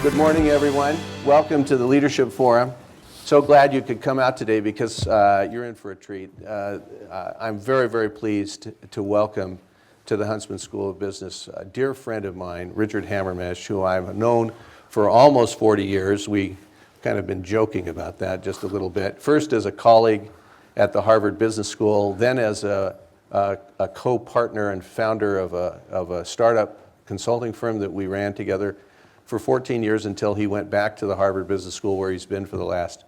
Good morning, everyone. Welcome to the Leadership Forum. So glad you could come out today because you're in for a treat. I'm very, very pleased to welcome to the Huntsman School of Business a dear friend of mine, Richard Hamermesh, who I've known for almost 40 years. We kind of been joking about that just a little bit. First as a colleague at the Harvard Business School, then as a co-partner and founder of a startup consulting firm that we ran together for 14 years until he went back to the Harvard Business School, where he's been for the last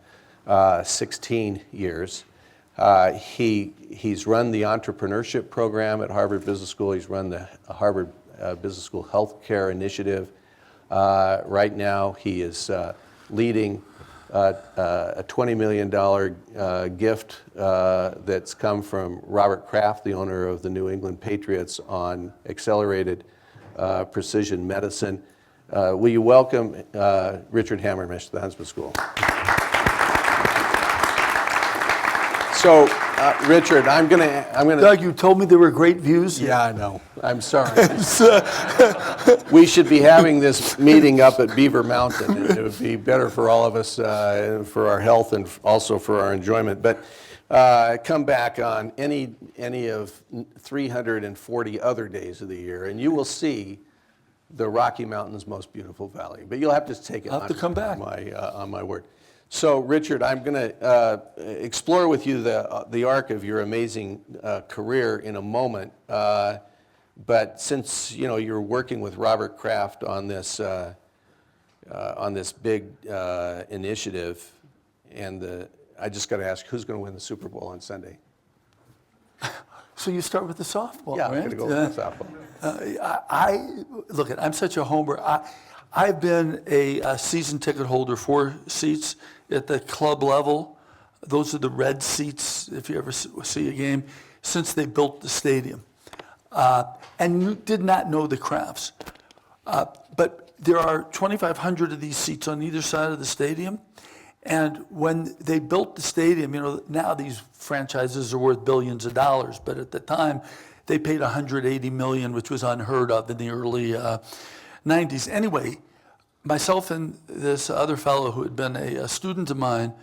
16 years. He's run the entrepreneurship program at Harvard Business School. He's run the Harvard Business School Healthcare Initiative. Right now, he is leading a $20 million gift that's come from Robert Kraft, the owner of the New England Patriots, on accelerated precision medicine. Will you welcome Richard Hamermesh to the Huntsman School? So, Richard, I'm gonna. Doug, you told me there were great views. Yeah, I know. I'm sorry. We should be having this meeting up at Beaver Mountain. And it would be better for all of us, for our health and also for our enjoyment. But come back on any of 340 other days of the year, and you will see the Rocky Mountains' most beautiful valley. But you'll have to take it. I'll have to come back. On my word. So, Richard, I'm going to explore with you the arc of your amazing career in a moment. But since you're working with Robert Kraft on this big initiative, and I just got to ask, who's going to win the Super Bowl on Sunday? So you start with the softball, yeah, right? I'm going to go with the softball. Look, I'm such a homer. I've been a season ticket holder for seats at the club level. Those are the red seats, if you ever see a game, since they built the stadium. And did not know the Krafts. But there are 2,500 of these seats on either side of the stadium. And when they built the stadium, now these franchises are worth billions of dollars, but at the time, they paid $180 million, which was unheard of in the early 90s. Anyway, myself and this other fellow who had been a student of mine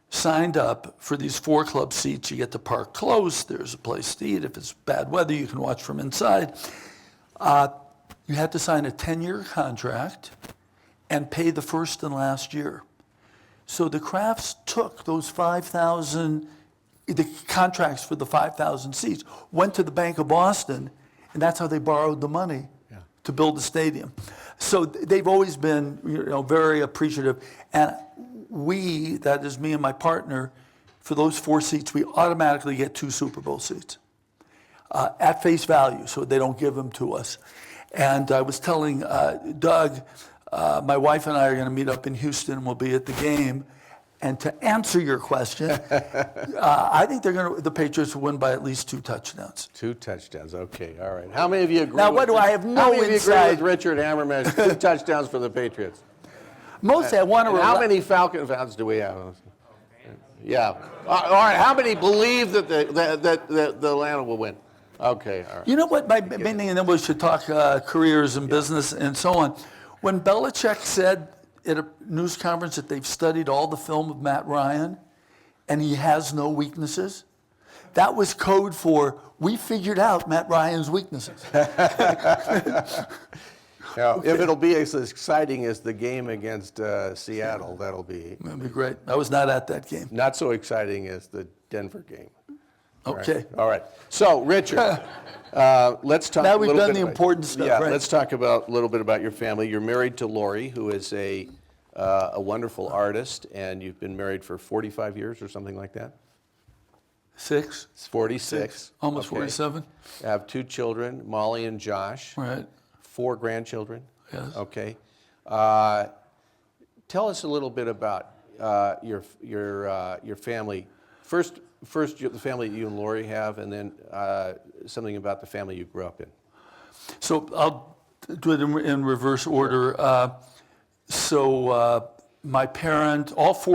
signed up for these 4 club seats. You get to park close. There's a place to eat. If it's bad weather, you can watch from inside. You had to sign a 10-year contract and pay the first and last year. So the Krafts took those 5,000, the contracts for the 5,000 seats, went to the Bank of Boston, and that's how they borrowed the money to build the stadium. So they've always been, very appreciative. And we, that is me and my partner, for those 4 seats, we automatically get 2 Super Bowl seats at face value, so they don't give them to us. And I was telling Doug, my wife and I are going to meet up in Houston. We'll be at the game. And to answer your question, I think the Patriots will win by at least 2 touchdowns. 2 touchdowns. Okay, all right. How many of you agree? Now, what do I have no How many insight? of you agree with Richard Hamermesh? 2 touchdowns for the Patriots. Mostly, I want to. How many Falcon fans do we have? Yeah. All right. How many believe that the Atlanta will win? Okay. All right. You know what my main thing, and then we should talk careers and business and so on. When Belichick said at a news conference that they've studied all the film of Matt Ryan and he has no weaknesses, that was code for we figured out Matt Ryan's weaknesses. Now, okay. If it'll be as exciting as the game against Seattle, that'll be great. I was not at that game. Not so exciting as the Denver game. Okay. All right. So, Richard, let's talk. Now we've done the important stuff. Yeah. Right? Let's talk a little bit about your family. You're married to Lori, who is a wonderful artist, and you've been married for 45 years or something like that. 6. It's 46. Almost 47. You have 2 children, Molly and Josh. Right. 4 grandchildren. Yes. Okay. Tell us a little bit about your family. First, the family that you and Lori have, and then something about the family you grew up in. So I'll do it in reverse order. All 4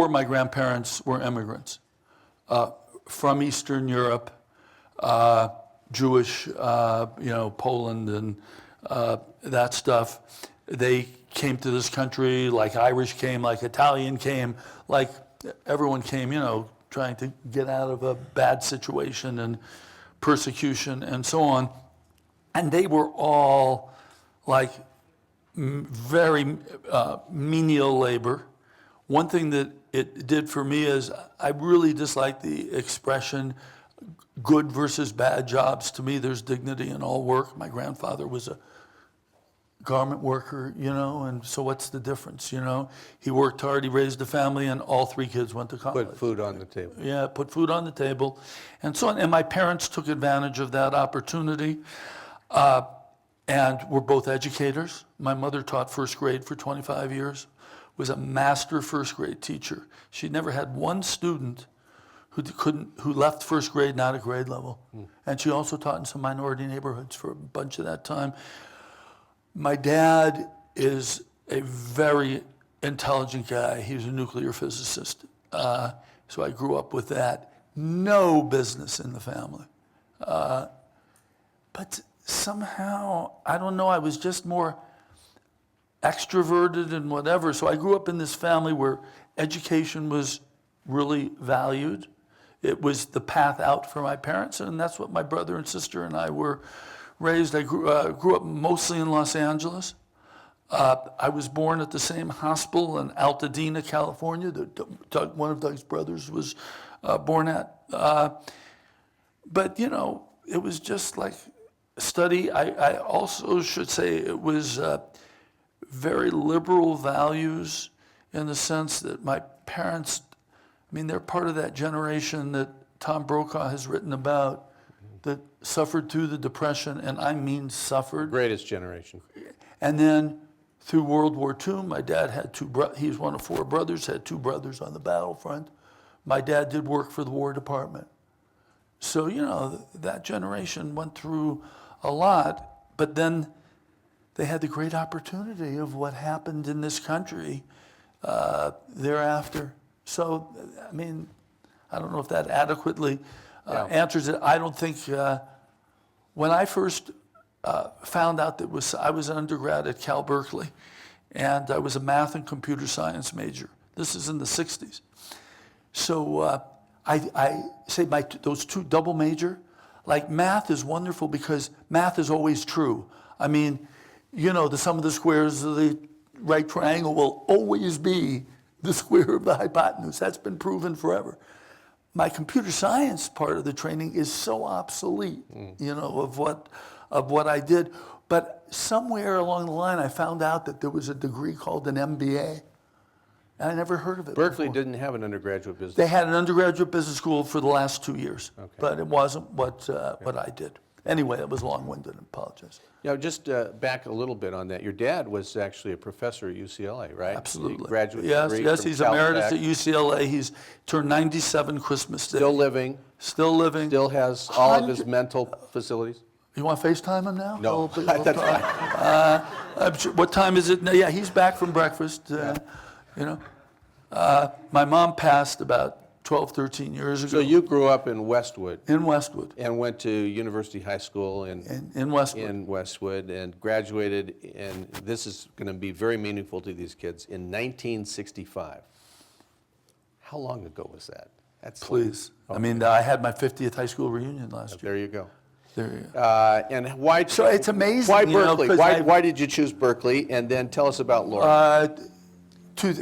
of my grandparents were immigrants from Eastern Europe, Jewish, Poland and that stuff. they came to this country like Irish came, like Italian came, like everyone came, trying to get out of a bad situation and persecution and so on. And they were all like very menial labor. One thing that it did for me is I really disliked the expression good versus bad jobs. To me, there's dignity in all work. My grandfather was a garment worker, and so what's the difference, He worked hard, he raised a family, and all 3 kids went to college. Put food on the table. Yeah, put food on the table, and so on. And my parents took advantage of that opportunity, and were both educators. My mother taught first grade for 25 years, was a master first grade teacher. She never had one student who left first grade not at grade level. And she also taught in some minority neighborhoods for a bunch of that time. My dad is a very intelligent guy. He was a nuclear physicist. So I grew up with that. No business in the family. But somehow, I don't know, I was just more extroverted and whatever. So I grew up in this family where education was really valued. It was the path out for my parents, and that's what my brother and sister and I were raised. I grew up mostly in Los Angeles. I was born at the same hospital in Altadena, California, that one of Doug's brothers was born at. But, it was just like study. I also should say it was very liberal values in the sense that my parents, they're part of that generation that Tom Brokaw has written about that suffered through the Depression, and I mean suffered. Greatest generation. And then through World War II, my dad had he's one of 4 brothers, had 2 brothers on the battlefront. My dad did work for the War Department. So, that generation went through a lot, but then they had the great opportunity of what happened in this country thereafter. So, I don't know if that adequately answers it. I don't think, when I first found out that I was an undergrad at Cal Berkeley, and I was a math and computer science major. This is in the 60s. So I say those 2 double major, like math is wonderful because math is always true. The sum of the squares of the right triangle will always be the square of the hypotenuse. That's been proven forever. My computer science part of the training is so obsolete, of what I did. But somewhere along the line, I found out that there was a degree called an MBA. And I never heard of it Berkeley before. didn't have an undergraduate business. They had an undergraduate business school for the last 2 years, but it wasn't what I did. Anyway, it was long-winded, I apologize. Just back a little bit on that. Your dad was actually a professor at UCLA, right? Absolutely. Graduate yes, degree yes, from he's Caltech. emeritus at UCLA. He's turned 97 Christmas Day. Still living. Still living. Still has all of his mental facilities. You want to FaceTime him now? No. That's fine. I'm sure, what time is it? Yeah, he's back from breakfast. My mom passed about 12, 13 years ago. So you grew up in Westwood. In Westwood. And went to University High School in Westwood. In Westwood and graduated, and this is going to be very meaningful to these kids, in 1965. How long ago was that? Please. I had my 50th high school reunion last year. There you go. There you go. And why? So it's amazing. Why Berkeley? Why did you choose Berkeley? And then tell us about Laura. First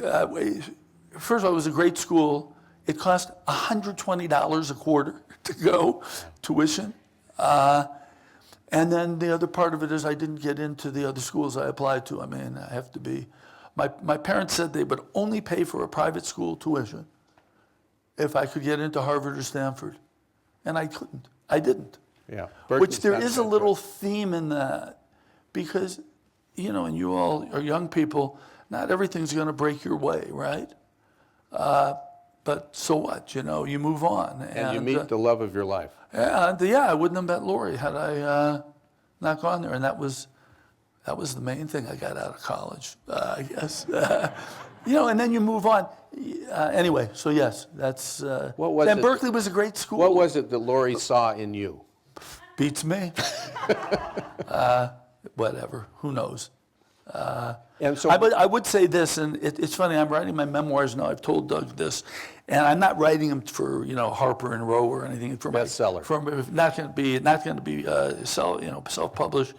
of all, it was a great school. It cost $120 a quarter to go, tuition. And then the other part of it is I didn't get into the other schools I applied to. I have to be. My parents said they would only pay for a private school tuition if I could get into Harvard or Stanford. And I couldn't. I didn't. Yeah. Which there is a little theme in that because, and you all are young people, not everything's going to break your way, right? But so what? You move on. And you meet the love of your life. I wouldn't have met Lori had I not gone there. And that was the main thing I got out of college, I guess. And then you move on. Anyway, so yes, that's. And Berkeley was a great school. What was it that Lori saw in you? Beats me. Whatever. Who knows? And so, I would say this, and it's funny, I'm writing my memoirs now, I've told Doug this, and I'm not writing them for, Harper and Row or anything. For Bestseller. Not going to be self-published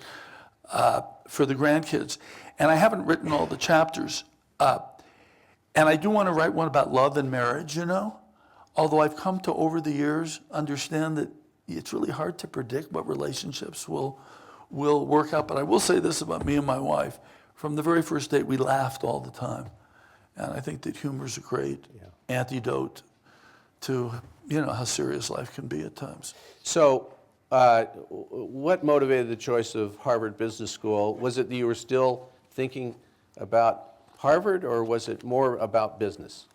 for the grandkids. And I haven't written all the chapters. And I do want to write one about love and marriage, although I've come to, over the years, understand that it's really hard to predict what relationships will work out. But I will say this about me and my wife. From the very first date, we laughed all the time. And I think that humor is a great antidote to, how serious life can be at times. So what motivated the choice of Harvard Business School? Was it that you were still thinking about Harvard, or was it more about business?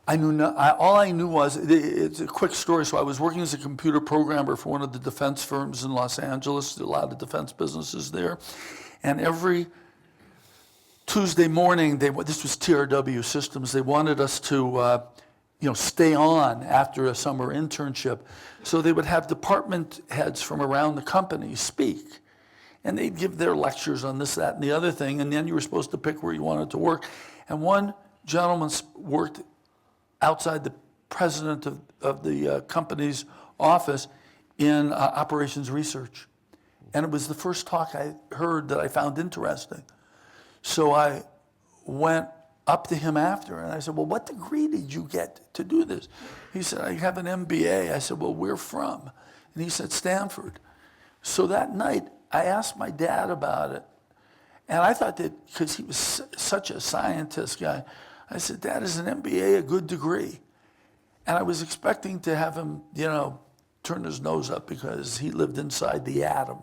I knew all I knew was, it's a quick story. So I was working as a computer programmer for one of the defense firms in Los Angeles, a lot of defense businesses there. And every Tuesday morning, this was TRW Systems, they wanted us to stay on after a summer internship. So they would have department heads from around the company speak. And they'd give their lectures on this, that, and the other thing, and then you were supposed to pick where you wanted to work. And one gentleman worked outside the president of the company's office in operations research. And it was the first talk I heard that I found interesting. So I went up to him after, and I said, well, what degree did you get to do this? He said, I have an MBA. I said, well, where from? And he said, Stanford. So that night, I asked my dad about it, and I thought that, because he was such a scientist guy, I said, Dad, is an MBA a good degree? And I was expecting to have him, turn his nose up because he lived inside the atom,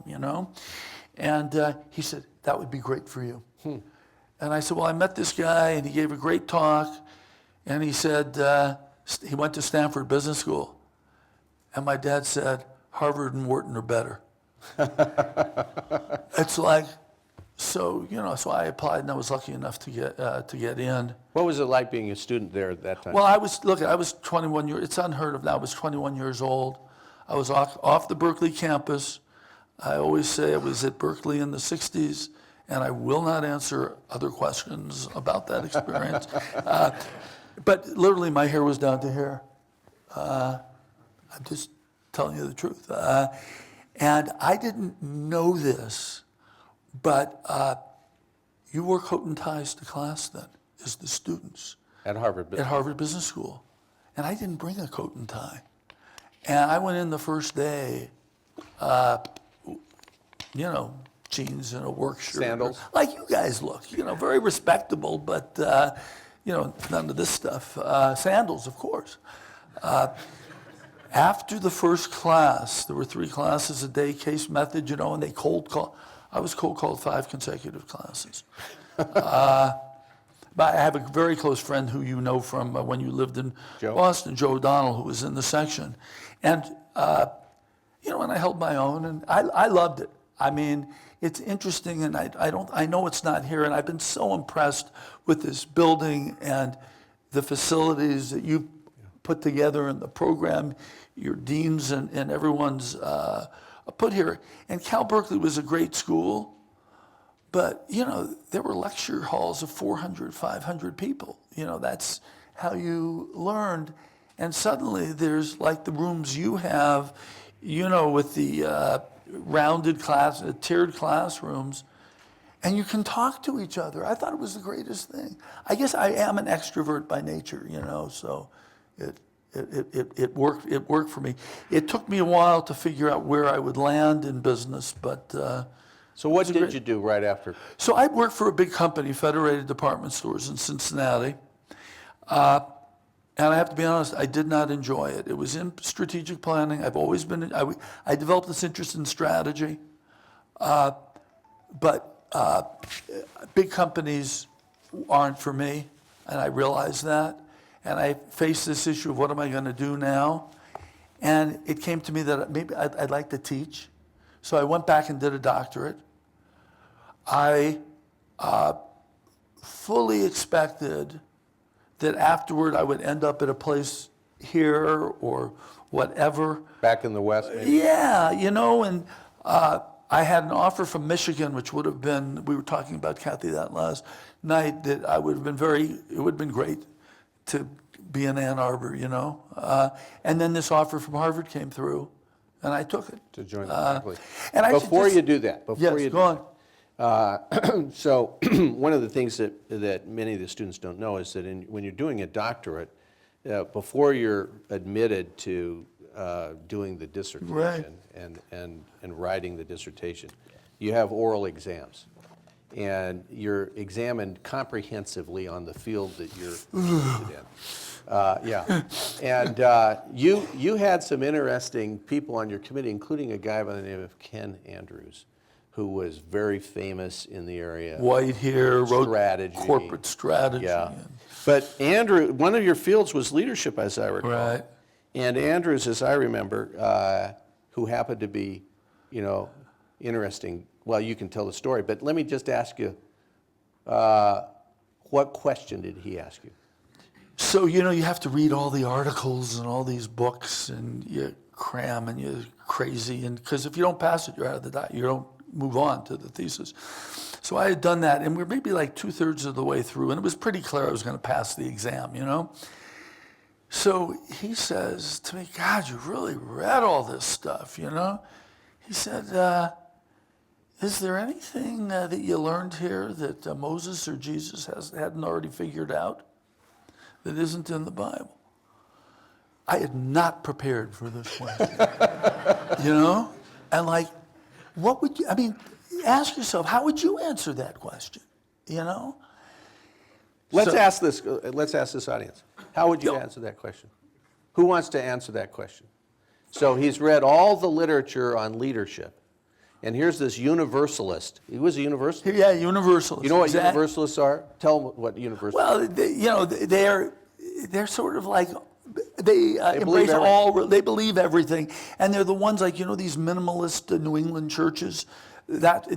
And he said, that would be great for you. And I said, well, I met this guy, and he gave a great talk, and he said he went to Stanford Business School. And my dad said, Harvard and Wharton are better. It's like, so I applied, and I was lucky enough to get in. What was it like being a student there at that time? Well, I was 21 years, it's unheard of now, I was 21 years old. I was off the Berkeley campus. I always say I was at Berkeley in the 60s, and I will not answer other questions about that experience. But literally, my hair was down to here. I'm just telling you the truth. And I didn't know this, but you wore coat and ties to class then, as the students. At Harvard Business. At Harvard Business School. And I didn't bring a coat and tie. And I went in the first day, jeans and a work shirt. Sandals. Like you guys look, very respectable, but, none of this stuff. Sandals, of course. After the first class, there were 3 classes a day, case method, and they cold call. I was cold called 5 consecutive classes. But I have a very close friend who you know from when you lived in Boston, Joe O'Donnell, who was in the section. And, and I held my own, and I loved it. I mean, it's interesting, and I know it's not here, and I've been so impressed with this building and the facilities that you put together in the program, your deans and everyone's put here. And Cal Berkeley was a great school, but, there were lecture halls of 400, 500 people. That's how you learned. And suddenly there's like the rooms you have, with the rounded tiered classrooms, and you can talk to each other. I thought it was the greatest thing. I guess I am an extrovert by nature, so it worked for me. It took me a while to figure out where I would land in business, but so what did you do right after? So I worked for a big company, Federated Department Stores in Cincinnati. And I have to be honest, I did not enjoy it. It was in strategic planning. I've always been, I developed this interest in strategy. But big companies aren't for me, and I realized that. And I faced this issue of what am I going to do now? And it came to me that maybe I'd like to teach. So I went back and did a doctorate. I fully expected that afterward I would end up at a place here or whatever. Back in the West, maybe? Yeah, and I had an offer from Michigan, which would have been, we were talking about Kathy that last night, that it would have been great to be in Ann Arbor, and then this offer from Harvard came through, and I took it. To join the faculty. And I should Before just- you do that, Go on. So one of the things that many of the students don't know is that when you're doing a doctorate, before you're admitted to doing the dissertation and writing the dissertation, you have oral exams. And you're examined comprehensively on the field that you're interested in. Yeah. And you had some interesting people on your committee, including a guy by the name of Ken Andrews, who was very famous in the area. White hair, wrote strategy. corporate strategy. Yeah. But Andrew, one of your fields was leadership, as I recall. Right. And Andrews, as I remember, who happened to be, interesting. Well, you can tell the story, but let me just ask you, what question did he ask you? So, you have to read all the articles and all these books, and you cram and you're crazy. And because if you don't pass it, you're out of the you don't move on to the thesis. So I had done that, and we were maybe like 2/3 of the way through, and it was pretty clear I was going to pass the exam, So he says to me, God, you really read all this stuff, He said, is there anything that you learned here that Moses or Jesus hadn't already figured out that isn't in the Bible? I had not prepared for this question, And what would you, ask yourself, how would you answer that question, Let's ask this audience. How would you answer that question? Who wants to answer that question? So he's read all the literature on leadership. And here's this universalist. He was a universalist? Yeah, universalist. You know what universalists are? Tell them what universalists are. Well, they're sort of like, they embrace they believe everything. And they're the ones like, these minimalist New England churches. That's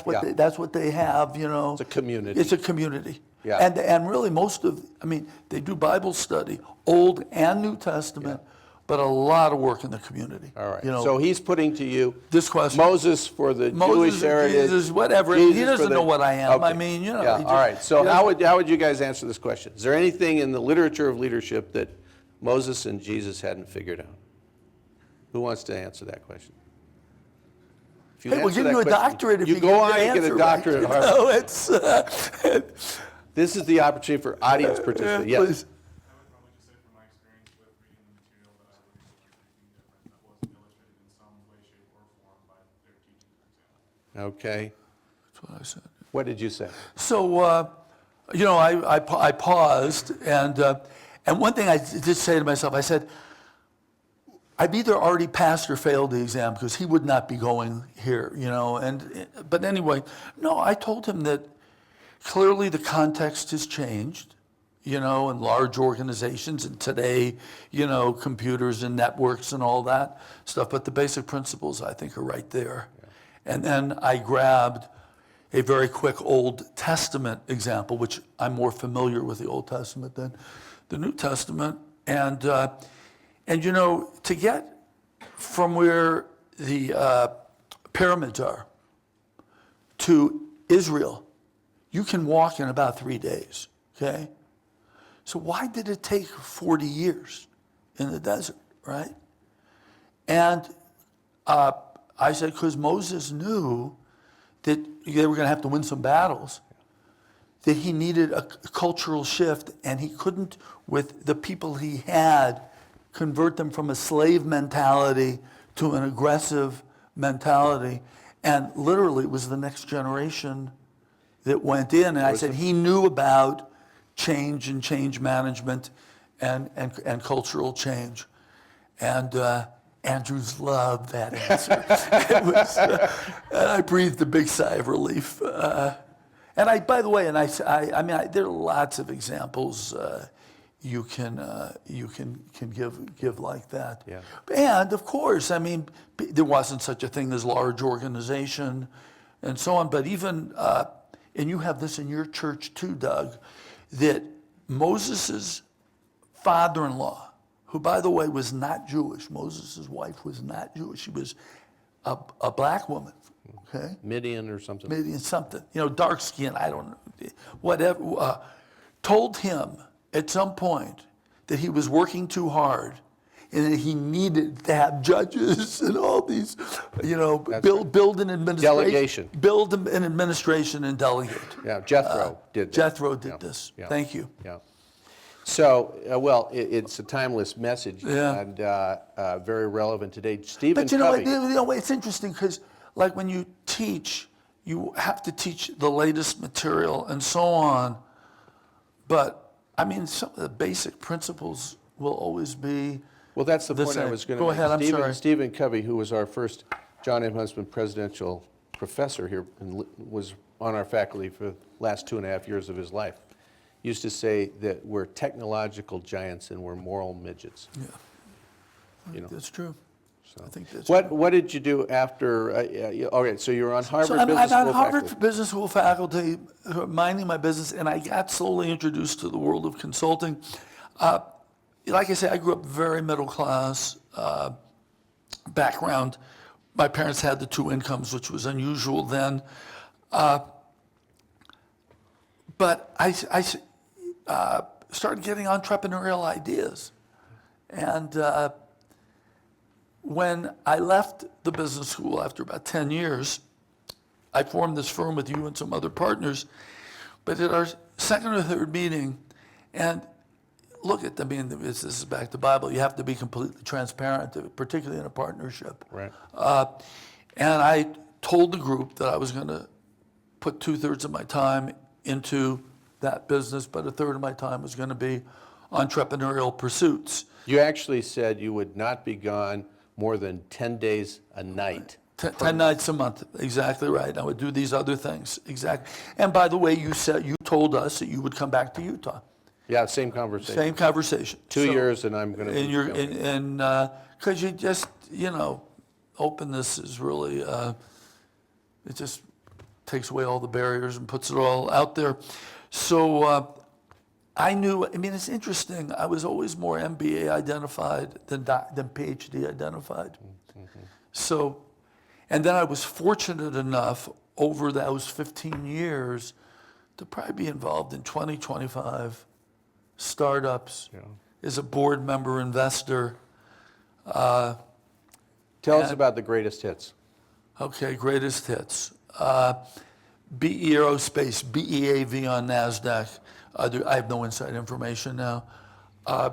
what they have, It's a community. It's a community. Yeah. And really they do Bible study, Old and New Testament, but a lot of work in the community. All right. So he's putting to you this question. Moses for the Jewish heritage. Jesus, whatever. He doesn't know what I am. Okay. Yeah. All right. So how would you guys answer this question? Is there anything in the literature of leadership that Moses and Jesus hadn't figured out? Who wants to answer that question? If you we'll give you a doctorate if you go on and get a doctorate at Harvard. It's This is the opportunity for audience participation. Yes. please. I would probably just say from my experience with reading the material that I would research anything different that wasn't illustrated in some way, shape, or form by their teaching, for example. Okay. That's what I said. What did you say? So, I paused, and one thing I did say to myself, I said, I've either already passed or failed the exam because he would not be going here, But anyway, no, I told him that clearly the context has changed, in large organizations, and today, computers and networks and all that stuff. But the basic principles, I think, are right there. Yeah. And then I grabbed a very quick Old Testament example, which I'm more familiar with the Old Testament than the New Testament. And to get from where the pyramids are to Israel, you can walk in about 3 days, okay? So why did it take 40 years in the desert, right? And I said, because Moses knew that they were going to have to win some battles, that he needed a cultural shift, and he couldn't, with the people he had, convert them from a slave mentality to an aggressive mentality. And literally, it was the next generation that went in. And I said he knew about change and change management and cultural change. And Andrews loved that answer. It was, and I breathed a big sigh of relief. And by the way, there are lots of examples you can give like that. Yeah. And of course, there wasn't such a thing as large organization and so on. But even, and you have this in your church too, Doug, that Moses's father-in-law, who by the way was not Jewish, Moses' wife was not Jewish. She was a black woman, okay? Midian or something. Maybe in something, dark skin, I don't know, whatever, told him at some point that he was working too hard and that he needed to have judges and all these, build an administration. Delegation. Build an administration and delegate. Yeah, Jethro did that. Jethro did Yeah, this. yeah, Thank you. Yeah. So, it's a timeless message Yeah. and very relevant today. Stephen But Covey. it's interesting because like when you teach, you have to teach the latest material and so on. But I mean, some of the basic principles will always be. Well, that's the the point I same. was going to Go make. ahead, I'm sorry. Stephen Covey, who was our first John M. Huntsman presidential professor here and was on our faculty for the last 2.5 years of his life, used to say that we're technological giants and we're moral midgets. Yeah, I think that's true. So. I think that's What did you do after? Okay, so you were on Harvard So I'm Business on School Harvard faculty. Business School faculty, minding my business, and I got slowly introduced to the world of consulting. Like I say, I grew up very middle class background. My parents had the two incomes, which was unusual then. But I started getting entrepreneurial ideas. And when I left the business school after about 10 years, I formed this firm with you and some other partners. But at our second or third meeting, and look at, this is back to Bible, you have to be completely transparent, particularly in a partnership. Right. And I told the group that I was going to put 2/3 of my time into that business, but 1/3 of my time was going to be entrepreneurial pursuits. You actually said you would not be gone more than 10 days a night. 10 nights a month, exactly right. I would do these other things, exactly. And by the way, you told us that you would come back to Utah. Yeah, same conversation. Same conversation. 2 years and I'm going to. And because you just, openness is really, it just takes away all the barriers and puts it all out there. So I knew, it's interesting, I was always more MBA identified than PhD identified. Mm-hmm. So, and then I was fortunate enough over those 15 years to probably be involved in 20, 25 startups, as a board member investor. Tell us about the greatest hits. Okay, greatest hits. BE Aerospace, BEAV on NASDAQ. I have no inside information now.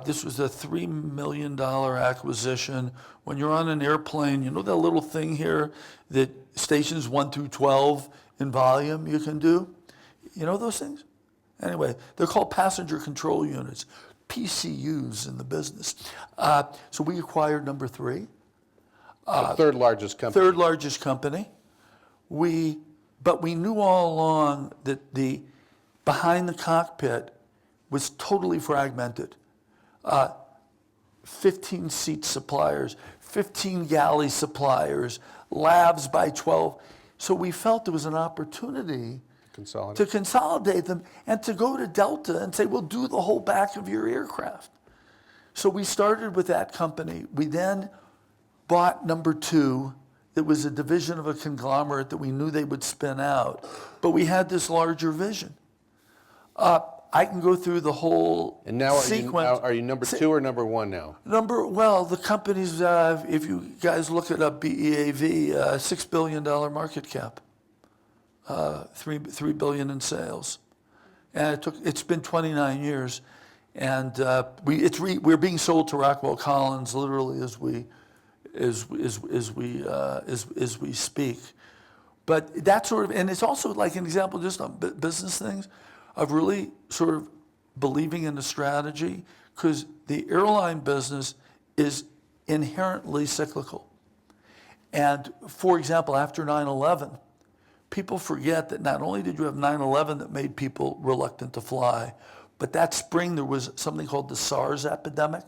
This was a $3 million acquisition. When you're on an airplane, you know that little thing here that stations 1 through 12 in volume you can do? You know those things? Anyway, they're called passenger control units, PCUs in the business. So we acquired number 3. The third largest company. Third largest company. But we knew all along that the behind the cockpit was totally fragmented. 15 seat suppliers, 15 galley suppliers, labs by 12. So we felt there was an opportunity to consolidate them and to go to Delta and say, we'll do the whole back of your aircraft. So we started with that company. We then bought number 2. It was a division of a conglomerate that we knew they would spin out. But we had this larger vision. I can go through the whole And now sequence. are you number 2 or number 1 now? The company's, if you guys look it up, BEAV, $6 billion market cap, $3 billion in sales. And it's been 29 years. And we're being sold to Rockwell Collins literally as we speak. But that sort of, and it's also like an example just on business things of really sort of believing in the strategy, because the airline business is inherently cyclical. And for example, after 9/11, people forget that not only did you have 9/11 that made people reluctant to fly, but that spring there was something called the SARS epidemic,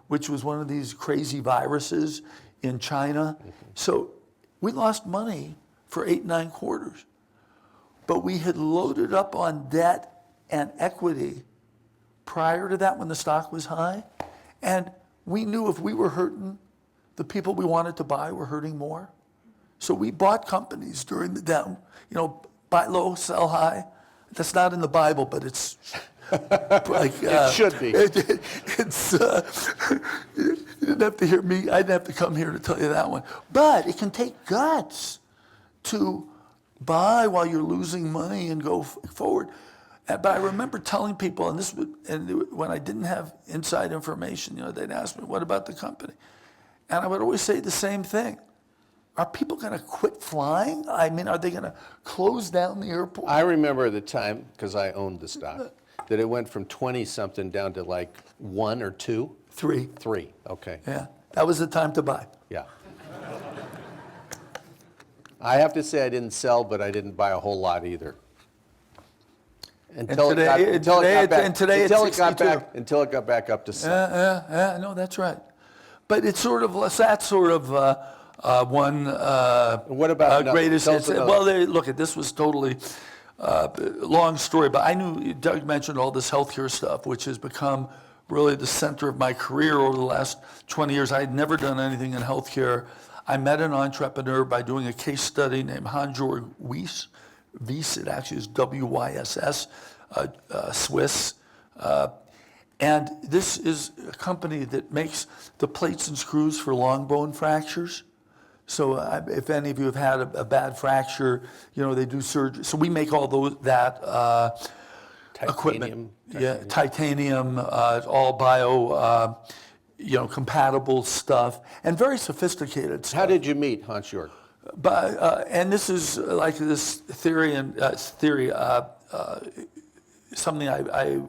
which was one of these crazy viruses in China. So we lost money for 8-9 quarters. But we had loaded up on debt and equity prior to that when the stock was high. And we knew if we were hurting, the people we wanted to buy were hurting more. So we bought companies during the down, buy low, sell high. That's not in the Bible, but it's like It should be. It's you didn't have to hear me. I didn't have to come here to tell you that one. But it can take guts to buy while you're losing money and go forward. But I remember telling people, and when I didn't have inside information, they'd ask me, "What about the company?" And I would always say the same thing. Are people going to quit flying? I mean, are they going to close down the airport? I remember at the time, because I owned the stock, that it went from 20-something down to like 1 or 2? 3. 3, okay. Yeah, that was the time to buy. Yeah. I have to say I didn't sell, but I didn't buy a whole lot either. Until it got back up to 7. Yeah, no, that's right. But it's sort of, that's sort of one What about greatest. tell us about- Well, look, this was totally long story, but I knew Doug mentioned all this healthcare stuff, which has become really the center of my career over the last 20 years. I had never done anything in healthcare. I met an entrepreneur by doing a case study named Hans-Jörg Wyss. Wyss, it actually is W-Y-S-S, Swiss. And this is a company that makes the plates and screws for long bone fractures. So if any of you have had a bad fracture, they do surgery. So we make all that equipment. Yeah, titanium, all bio, compatible stuff, and very sophisticated stuff. How did you meet Hans-Jörg? And this is like this theory, something I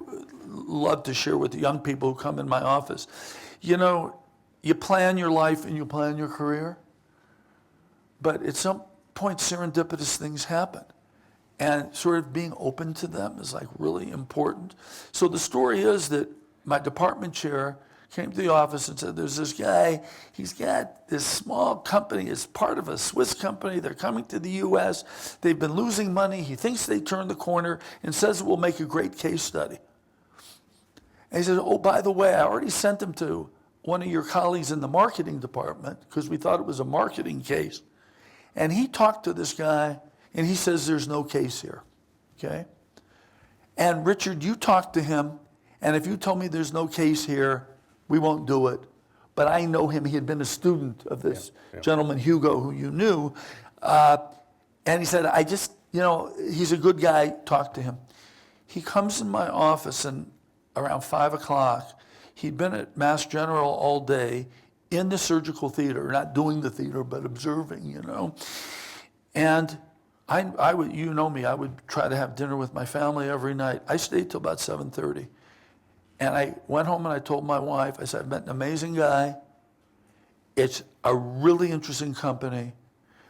love to share with the young people who come in my office. You plan your life and you plan your career, but at some point serendipitous things happen. And sort of being open to them is like really important. So the story is that my department chair came to the office and said, there's this guy, he's got this small company, it's part of a Swiss company, they're coming to the US, they've been losing money, he thinks they turned the corner and says it will make a great case study. And he said, oh, by the way, I already sent him to one of your colleagues in the marketing department because we thought it was a marketing case. And he talked to this guy and he says there's no case here, okay? And Richard, you talked to him, and if you told me there's no case here, we won't do it. But I know him, he had been a student of this gentleman, Hugo, who you knew. And he said, he's a good guy, talk to him. He comes in my office and around 5 o'clock, he'd been at Mass General all day in the surgical theater, not doing the theater, but observing, And I would, me, I would try to have dinner with my family every night. I stayed till about 7:30. And I went home and I told my wife, I said, I've met an amazing guy. It's a really interesting company.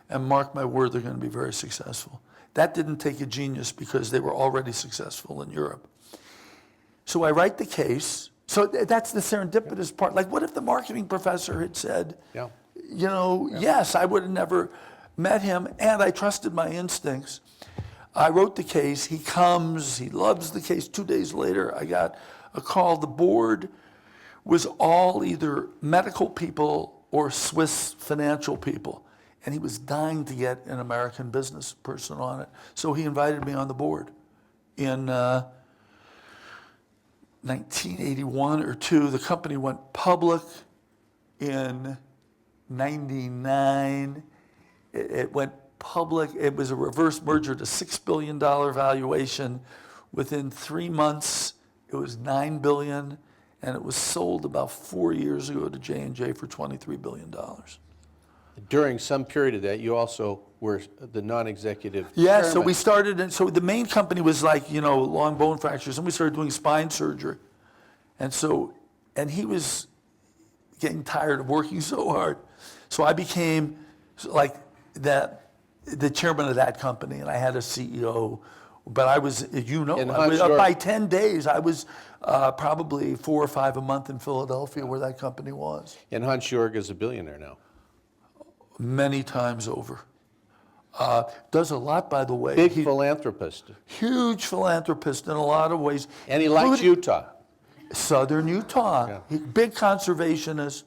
And mark my word, they're going to be very successful. That didn't take a genius because they were already successful in Europe. So I write the case. So that's the serendipitous part. Like, what if the marketing professor had said, yes, I would have never met him, and I trusted my instincts. I wrote the case. He comes. He loves the case. 2 days later, I got a call. The board was all either medical people or Swiss financial people, and he was dying to get an American business person on it. So he invited me on the board in 1981 or 2. The company went public in 99. It went public. It was a reverse merger to $6 billion valuation. Within 3 months, it was $9 billion, and it was sold about 4 years ago to J&J for $23 billion. During some period of that, you also were the non-executive Yeah, chairman. so we started, and so the main company was like, long bone fractures, and we started doing spine surgery. And he was getting tired of working so hard. So I became like the chairman of that company, and I had a CEO. But I was, by 10 days, I was probably 4 or 5 a month in Philadelphia where that company was. And Hans-Jörg is a billionaire now. Many times over. Does a lot, by the way. Big philanthropist. Huge philanthropist in a lot of ways. And he likes Utah. Southern Utah. Yeah. Big conservationist.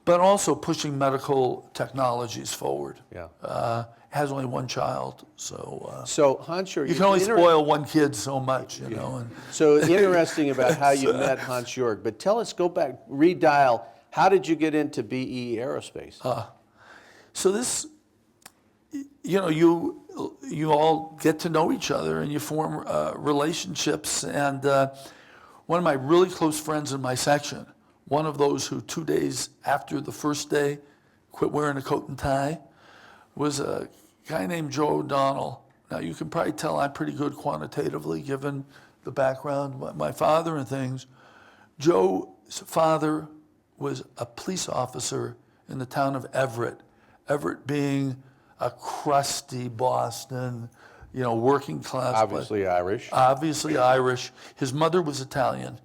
but also pushing medical technologies forward. Yeah. Has only one child, so So, Hans, you can only spoil one kid so much, you know. And So interesting about how you met Hans Jörg. But tell us, go back, redial. How did you get into BE Aerospace? so this, you know, you all get to know each other and you form relationships. And one of my really close friends in my section, one of those who 2 days after the first day quit wearing a coat and tie, was a guy named Joe O'Donnell. Now, you can probably tell I'm pretty good quantitatively, given the background, my father and things. Joe's father was a police officer in the town of Everett. Everett being a crusty Boston, you know, working class. Obviously Irish. Obviously Irish. His mother was Italian.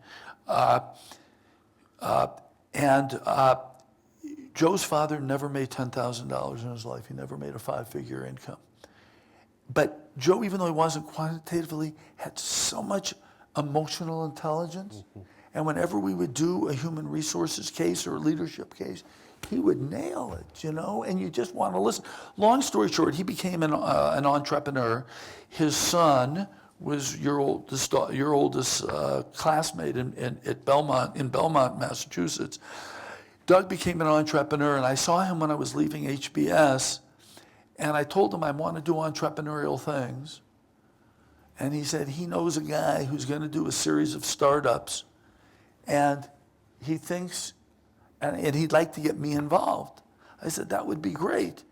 Joe's father never made $10,000 in his life. He never made a 5-figure income. But Joe, even though he wasn't quantitatively, had so much emotional intelligence. And whenever we would do a human resources case or a leadership case, he would nail it, you know, and you just want to listen. Long story short, he became an entrepreneur. His son was your oldest classmate in Belmont, Massachusetts. Doug became an entrepreneur, and I saw him when I was leaving HBS, and I told him I want to do entrepreneurial things. And he said he knows a guy who's going to do a series of startups, and he thinks, and he'd like to get me involved. I said, that would be great.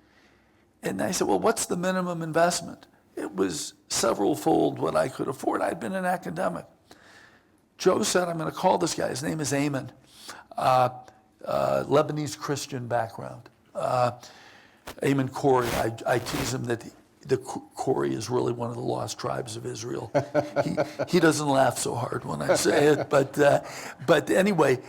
And I said, well, what's the minimum investment? It was several-fold what I could afford. I'd been an academic. Joe said, I'm going to call this guy. His name is Ayman. Lebanese Christian background. Ayman Corey, I tease him that the Corey is really one of the lost tribes of Israel. He doesn't laugh so hard when I say it, but anyway,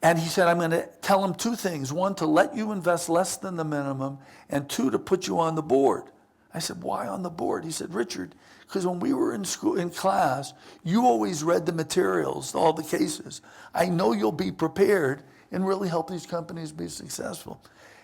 and he said, I'm going to tell him 2 things. 1, to let you invest less than the minimum, and 2, to put you on the board. I said, why on the board? He said, Richard, because when we were in school, in class, you always read the materials, all the cases. I know you'll be prepared and really help these companies be successful.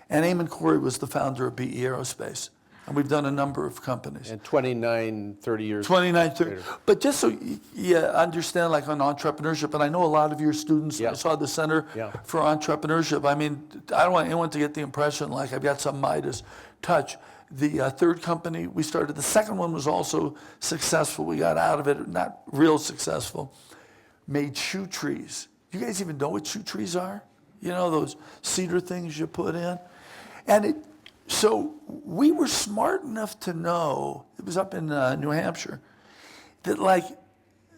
And Ayman Corey was the founder of BE Aerospace. And we've done a number of companies. And 29, 30 years 29, 30. later. But just so you understand, like on entrepreneurship, and I know a lot of your students, Yeah. I saw the Center Yeah. for Entrepreneurship. I mean, I don't want anyone to get the impression like I've got some Midas touch. The third company we started, the second one was also successful. We got out of it, not real successful. Made shoe trees. You guys even know what shoe trees are? You know, those cedar things you put in? And so we were smart enough to know, it was up in New Hampshire, that like,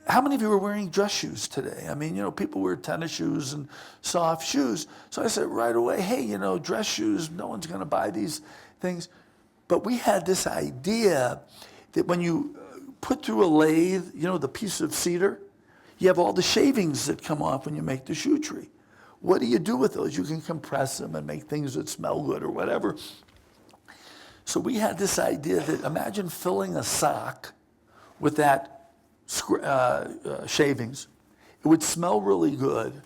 how many of you are wearing dress shoes today? I mean, you know, people wear tennis shoes and soft shoes. So I said right away, hey, you know, dress shoes, no one's going to buy these things. But we had this idea that when you put through a lathe, you know, the piece of cedar, you have all the shavings that come off when you make the shoe tree. What do you do with those? You can compress them and make things that smell good or whatever. So we had this idea that imagine filling a sock with that shavings. It would smell really good.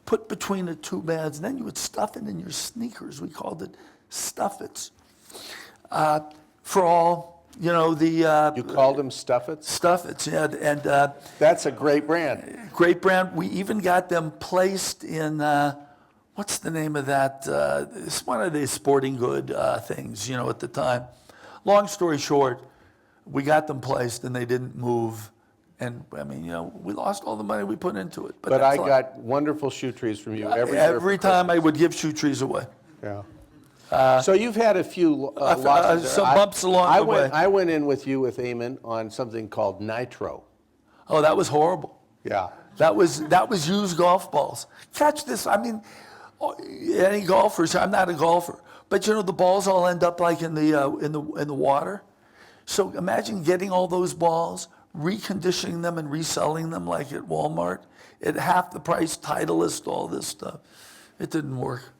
Put between the 2 bands, and then you would stuff it in your sneakers. We called it Stuff-Its. For all, you know, the... You called them Stuff-Its? Stuff-Its, yeah. And That's a great brand. great brand. We even got them placed in... what's the name of that? It's one of the sporting good things, you know, at the time. Long story short, we got them placed and they didn't move. And I mean, you know, we lost all the money we put into it. But I got wonderful shoe trees from you every year. Every time I would give shoe trees away. Yeah. So you've had a few losses there. some bumps along the way. I went in with you with Ayman on something called Nitro. Oh, that was horrible. Yeah. That was used golf balls. Catch this. I mean, any golfers? I'm not a golfer, but you know the balls all end up like in the water. So imagine getting all those balls, reconditioning them, and reselling them like at Walmart at half the price. Titleist, all this stuff. It didn't work.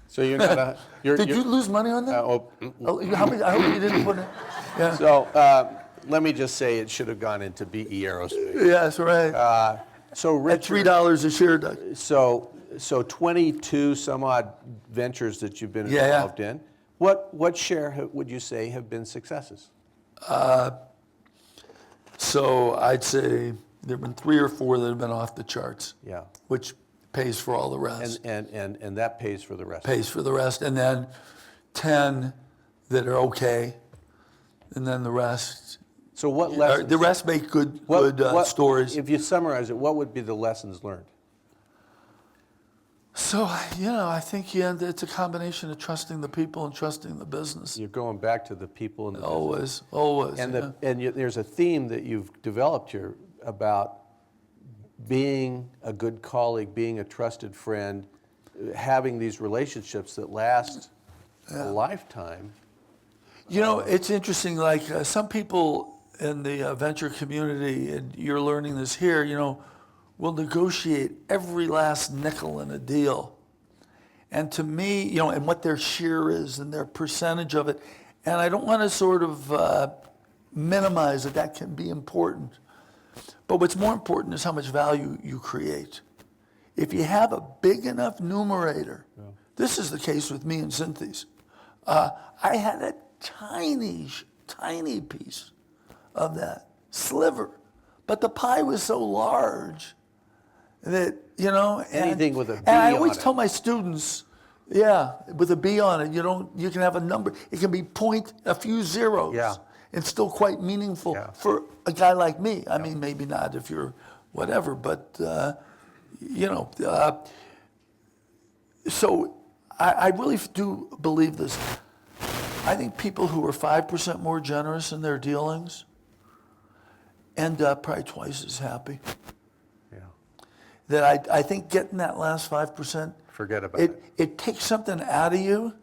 So you're not a. Did you lose money on that? How many? I hope you didn't put it. Yeah. So let me just say it should have gone into BE Aerospace. Yeah, that's right. So At Richard, $3 a share, Doug. So So 22 some odd ventures that you've been Yeah. involved in. What share would you say have been successes? So I'd say there have been 3 or 4 that have been off the charts. Yeah. Which pays for all the rest. And that pays for the rest. Pays for the rest. And then 10 that are okay. And then the rest. So what lessons? The rest make good stories. If you summarize it, what would be the lessons learned? So, I think it's a combination of trusting the people and trusting the business. You're going back to the people and the business. Always. And there's a theme that you've developed here about being a good colleague, being a trusted friend, having these relationships that last a lifetime. It's interesting, like some people in the venture community, and you're learning this here, will negotiate every last nickel in a deal. And to me, and what their share is and their percentage of it. And I don't want to sort of minimize that can be important. But what's more important is how much value you create. If you have a big enough numerator, this is the case with me and Cynthia's. I had a tiny piece of that sliver, but the pie was so large that, Anything with a B and I on always it. tell my students, with a B on it, you can have a number, it can be a few zeros. Yeah. And still quite meaningful Yeah. for a guy like me. I mean, maybe not if you're whatever, but, so I really do believe this. I think people who are 5% more generous in their dealings end up probably twice as happy. Yeah. That I think getting that last 5%, Forget about it. it takes something out of you,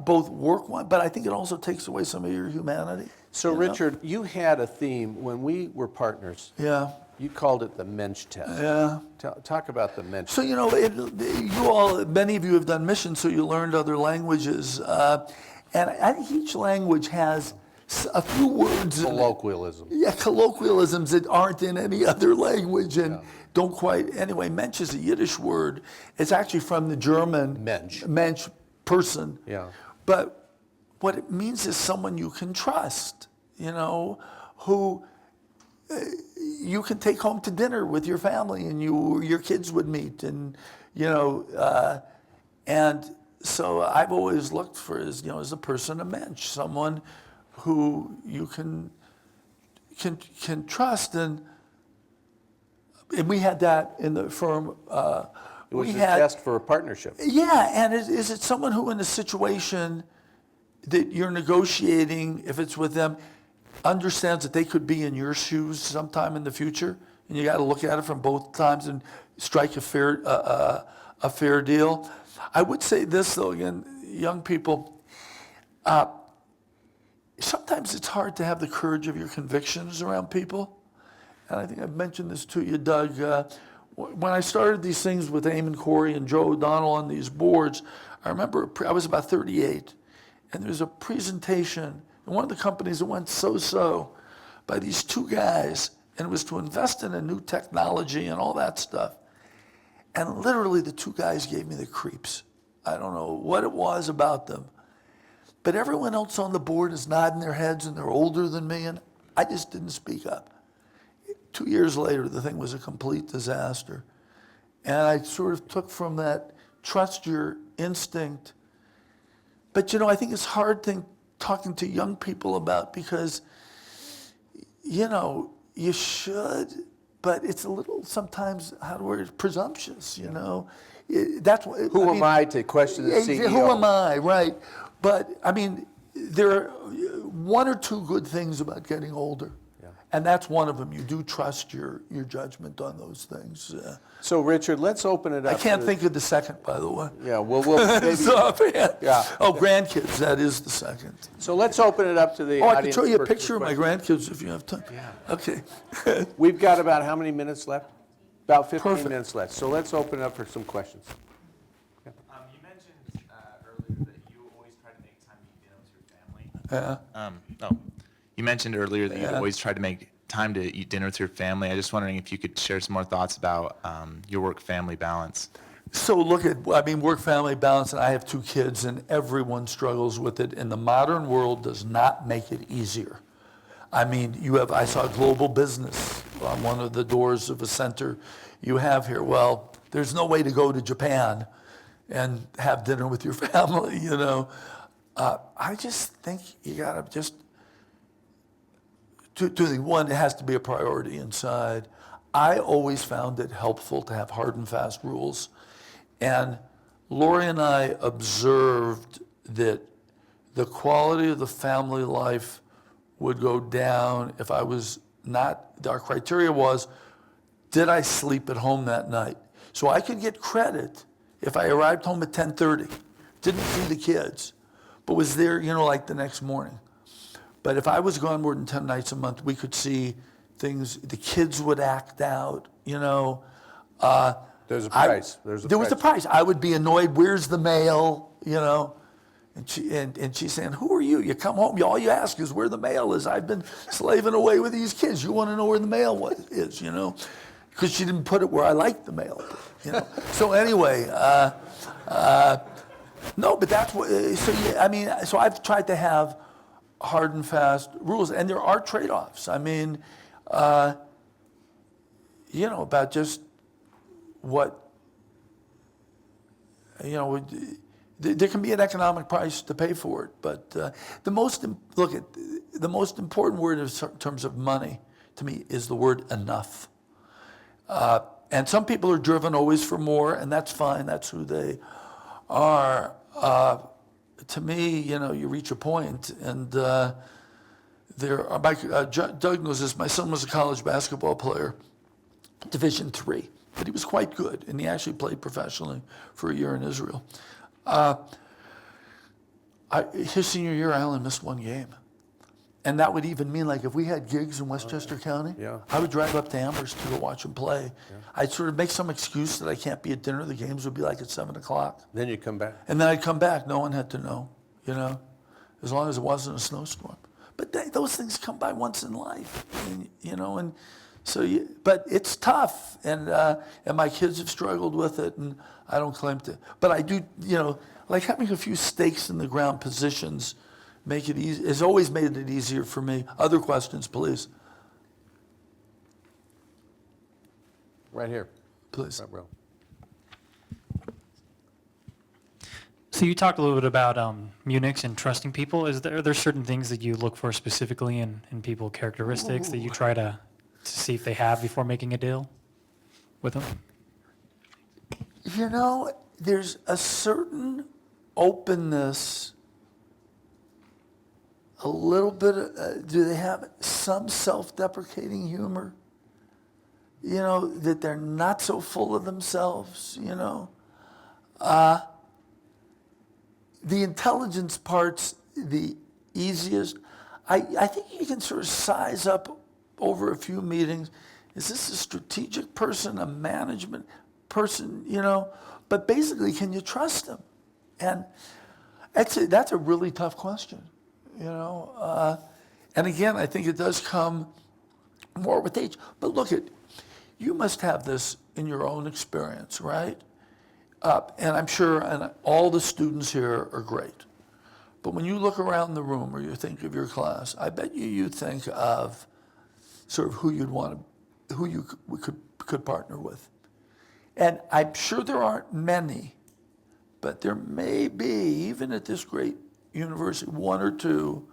both work-wise, but I think it also takes away some of your humanity. So, Richard, you had a theme when we were partners. Yeah. You called it the Mensch test. Yeah. Talk about the Mensch So, many of you have done missions, so you learned other languages. And I think each language has a few words in it. colloquialism. Yeah, colloquialisms that aren't in any other language and don't quite. Anyway, Mensch is a Yiddish word. It's actually from the German Mensch. Person. Yeah. But what it means is someone you can trust, who you can take home to dinner with your family and your kids would meet. And, and so I've always looked for as a person, a Mensch, someone who you can trust. And we had that in the firm. It was a test for a partnership. Yeah, and is it someone who in a situation that you're negotiating, if it's with them, understands that they could be in your shoes sometime in the future, and you got to look at it from both times and strike a fair deal? I would say this, though, again, young people, sometimes it's hard to have the courage of your convictions around people. And I think I've mentioned this to you, Doug. When I started these things with Eamon Corey and Joe O'Donnell on these boards, I remember I was about 38, and there was a presentation in one of the companies that went so-so by these 2 guys, and it was to invest in a new technology and all that stuff. And literally the 2 guys gave me the creeps. I don't know what it was about them. But everyone else on the board is nodding their heads, and they're older than me, and I just didn't speak up. 2 years later, the thing was a complete disaster. And I sort of took from that, trust your instinct. But, I think it's a hard thing talking to young people about because, you should, but it's a little sometimes, presumptuous, That's what. Who am I to question the CEO? Who am I, right? But, there are 1 or 2 good things about getting older. And that's one of them. You do trust your judgment on those things. So, Richard, let's open it up. I can't think of the second, by the way. Yeah, we'll maybe. Yeah. Oh, grandkids, that is the second. So let's open it up to the Oh, I audience. can show you a for picture of my questions. grandkids if you have time. Yeah. Okay. We've got about how many minutes left? About 15 Perfect. minutes left. So let's open it up for some questions. You mentioned earlier that you always try to make time to eat dinner with your family. You mentioned earlier that you always try to make time to eat dinner with your family. I was just wondering if you could share some more thoughts about your work-family balance. So look at, I mean, work-family balance, and I have 2 kids, and everyone struggles with it, and the modern world does not make it easier. I mean, I saw global business on one of the doors of a center you have here. Well, there's no way to go to Japan and have dinner with your family, you know. I just think you gotta just, one, it has to be a priority inside. I always found it helpful to have hard and fast rules. And Lori and I observed that the quality of the family life would go down if I was not, our criteria was, did I sleep at home that night? So I could get credit if I arrived home at 10:30, didn't see the kids, but was there, you know, like the next morning. But if I was gone more than 10 nights a month, we could see things, the kids would act out, you know. There's a price. There was a price. I would be annoyed, where's the mail, you know? And she's saying, who are you? You come home, all you ask is where the mail is. I've been slaving away with these kids. You want to know where the mail is, you know? Because she didn't put it where I like the mail, you know? So anyway, no, but that's what, so yeah, I mean, so I've tried to have hard and fast rules, and there are trade-offs. I mean, you know, about just what, you know, there can be an economic price to pay for it, but the most important word in terms of money to me is the word enough. And some people are driven always for more, and that's fine. That's who they are. To me, you know, you reach a point, and Doug knows this. My son was a college basketball player, Division III, but he was quite good, and he actually played professionally for a year in Israel. His senior year, I only missed 1 game. And that would even mean, like, if we had gigs in Westchester County, Yeah. I would drive up to Amherst to go watch him play. Yeah. I'd sort of make some excuse that I can't be at dinner. The games would be like at 7 o'clock. Then you come back. And then I'd come back. No one had to know, you know, as long as it wasn't a snowstorm. But those things come by once in life, and, you know, and so, but it's tough. And my kids have struggled with it, and I don't claim to. But I do, you know, like having a few stakes in the ground positions make it easy. It's always made it easier for me. Other questions, please. Right here. Please. Front row. So you talked a little bit about Munich and trusting people. Are there certain things that you look for specifically in people, characteristics that you try to see if they have before making a deal with them? You know, there's a certain openness, a little bit of, do they have some self-deprecating humor? You know, that they're not so full of themselves, you know? The intelligence part's the easiest. I think you can sort of size up over a few meetings. Is this a strategic person, a management person, you know? But basically, can you trust them? And that's a really tough question, you know? And again, I think it does come more with age. But look, you must have this in your own experience, right? And I'm sure and all the students here are great. But when you look around the room or you think of your class, I bet you think of sort of who you could partner with. And I'm sure there aren't many, but there may be, even at this great university, one or two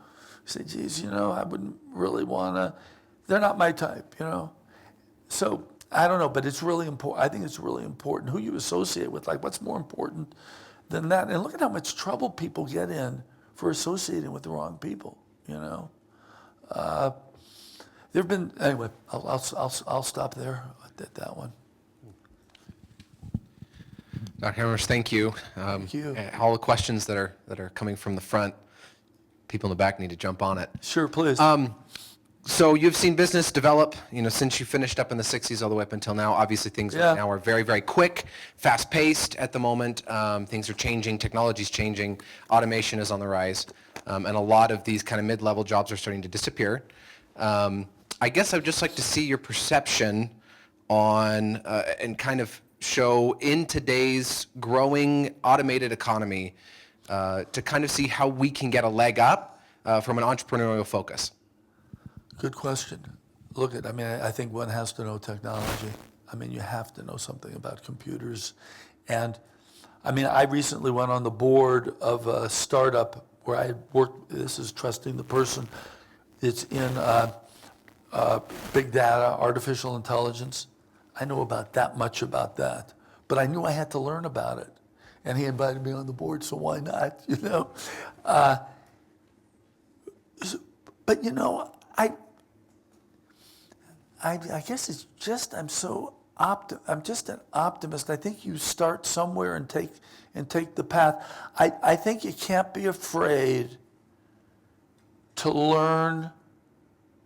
who say, geez, you know, I wouldn't really want to, they're not my type, you know. So I don't know, but it's really important. I think it's really important who you associate with. Like, what's more important than that? And look at how much trouble people get in for associating with the wrong people, you know. There've been, anyway, I'll stop there at that one. Dr. Hamermesh, thank you. Thank you. All the questions that are coming from the front, people in the back need to jump on it. Sure, please. So you've seen business develop, you know, since you finished up in the 60s all the way up until now. Obviously, things Yeah. right now are very, very quick, fast-paced at the moment. Things are changing, technology's changing, automation is on the rise, and a lot of these kind of mid-level jobs are starting to disappear. I guess I would just like to see your perception on, and kind of show in today's growing automated economy to kind of see how we can get a leg up from an entrepreneurial focus? Good question. Look, I think one has to know technology. You have to know something about computers. And I recently went on the board of a startup where I worked, this is trusting the person. It's in big data, artificial intelligence. I know about that much about that, but I knew I had to learn about it. And he invited me on the board, so why not, But I guess it's just I'm just an optimist. I think you start somewhere and take the path. I think you can't be afraid to learn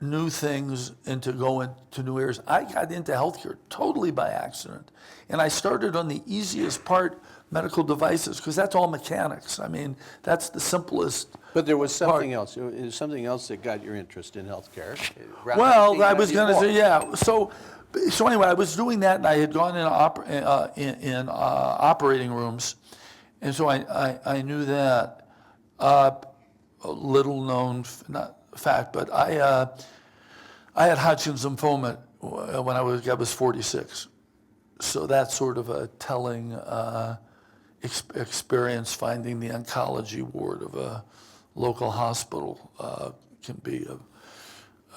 new things and to go into new areas. I got into healthcare totally by accident, and I started on the easiest part, medical devices, because that's all mechanics. That's the simplest. But there was something else. It was something else that got your interest in healthcare. Well, I was going to say, yeah. So anyway, I was doing that, and I had gone in operating rooms, and so I knew that. A little known fact, but I had Hodgkin's lymphoma when I was 46. So that's sort of a telling experience. Finding the oncology ward of a local hospital can be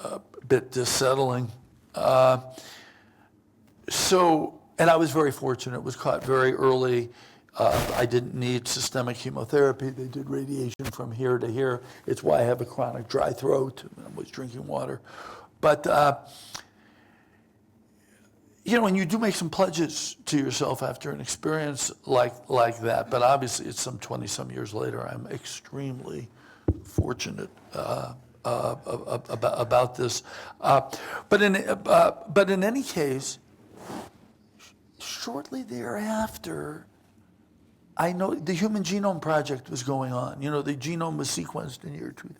a bit dissettling. And I was very fortunate. It was caught very early. I didn't need systemic chemotherapy. They did radiation from here to here. It's why I have a chronic dry throat. I'm always drinking water. But, and you do make some pledges to yourself after an experience like that. But obviously, it's some 20-some years later. I'm extremely fortunate about this. But in any case, shortly thereafter, I know the Human Genome Project was going on. The genome was sequenced in year 2.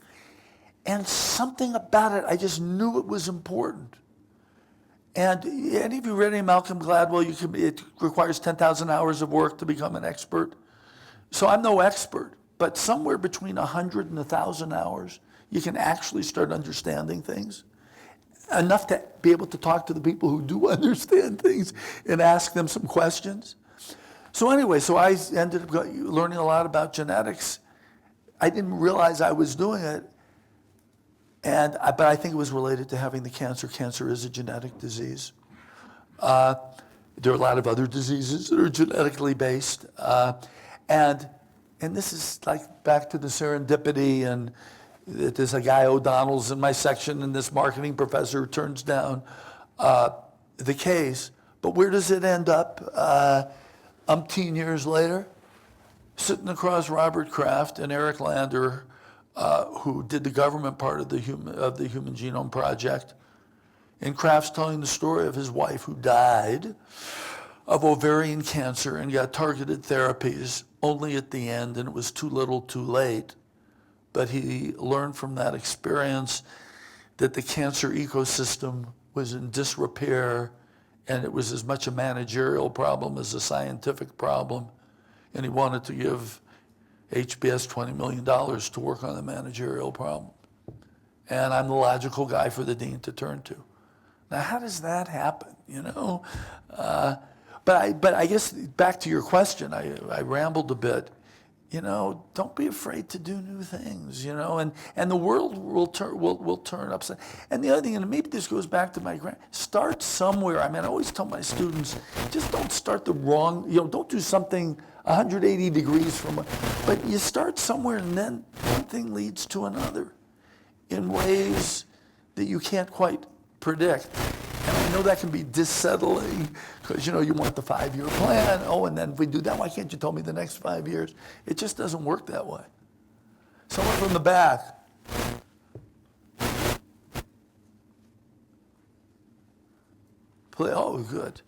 And something about it, I just knew it was important. And any of you read any Malcolm Gladwell? It requires 10,000 hours of work to become an expert. So I'm no expert, but somewhere between 100 and 1,000 hours, you can actually start understanding things. Enough to be able to talk to the people who do understand things and ask them some questions. So anyway, I ended up learning a lot about genetics. I didn't realize I was doing it, but I think it was related to having the cancer. Cancer is a genetic disease. There are a lot of other diseases that are genetically based, and this is like back to the serendipity. And there's a guy O'Donnell's in my section, and this marketing professor turns down the case. But where does it end up? Umpteen years later, sitting across Robert Kraft and Eric Lander, who did the government part of the Human Genome Project, and Kraft's telling the story of his wife who died of ovarian cancer and got targeted therapies only at the end, and it was too little, too late. But he learned from that experience that the cancer ecosystem was in disrepair, and it was as much a managerial problem as a scientific problem. And he wanted to give HBS $20 million to work on the managerial problem. And I'm the logical guy for the dean to turn to. Now, how does that happen, But I guess back to your question, I rambled a bit. Don't be afraid to do new things, and the world will turn upside. And the other thing, and maybe this goes back to start somewhere. I always tell my students, just don't start the wrong, don't do something 180 degrees but you start somewhere, and then one thing leads to another in ways that you can't quite predict. And I know that can be dissettling because, you want the 5-year plan. Oh, and then if we do that, why can't you tell me the next 5 years? It just doesn't work that way. Someone from the back. Oh, good.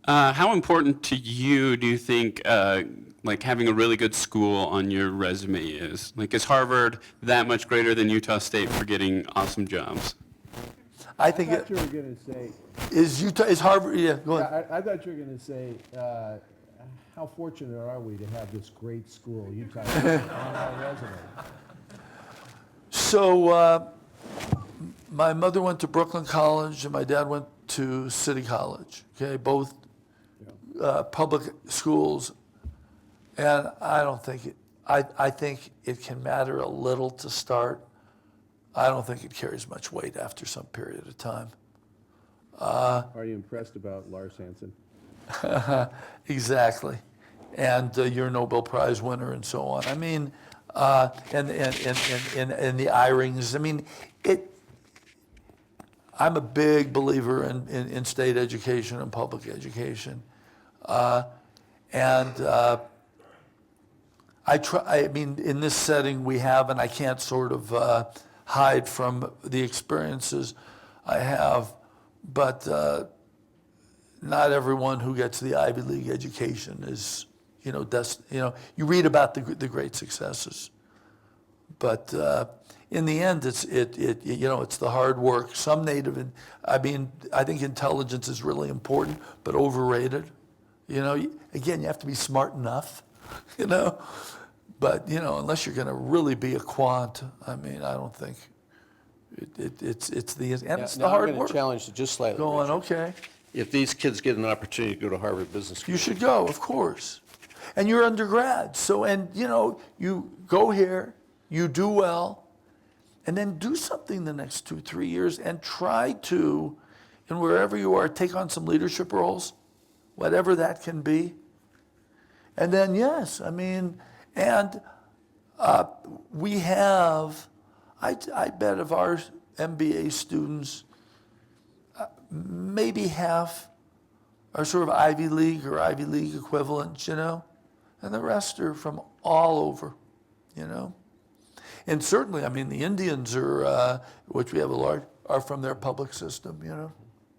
How important to you do you think having a really good school on your resume is? Is Harvard that much greater than Utah State for getting awesome jobs? I think it you were going to say, is Utah, is Harvard, yeah, go ahead. I thought you were going to say, how fortunate are we to have this great school, Utah, on our resume? So my mother went to Brooklyn College and my dad went to City College, okay, both public schools. And I don't think it, I think it can matter a little to start. I don't think it carries much weight after some period of time. Are you impressed about Lars Hansen? Exactly. And your Nobel Prize winner and so on. I mean, and the I-rings. I mean, I'm a big believer in state education and public education. I mean, in this setting we have, and I can't sort of hide from the experiences I have, but not everyone who gets the Ivy League education is, you read about the great successes, but in the end, it's the hard work. I think intelligence is really important, but overrated. Again, you have to be smart enough, but unless you're going to really be a quant, I mean, I don't think it's the hard I'm going work. to challenge you just slightly. Go on, Richard. okay. If these kids get an opportunity to go to Harvard Business School, You should go, of course. And you're undergrad, so, you go here, you do well, and then do something the next 2-3 years and try to, and wherever you are, take on some leadership roles, whatever that can be. And then, yes, I mean, and we have, I bet of our MBA students, maybe half are sort of Ivy League or Ivy League equivalents, and the rest are from all over, And certainly, I mean, the Indians are, which we have a large, are from their public system, Yeah.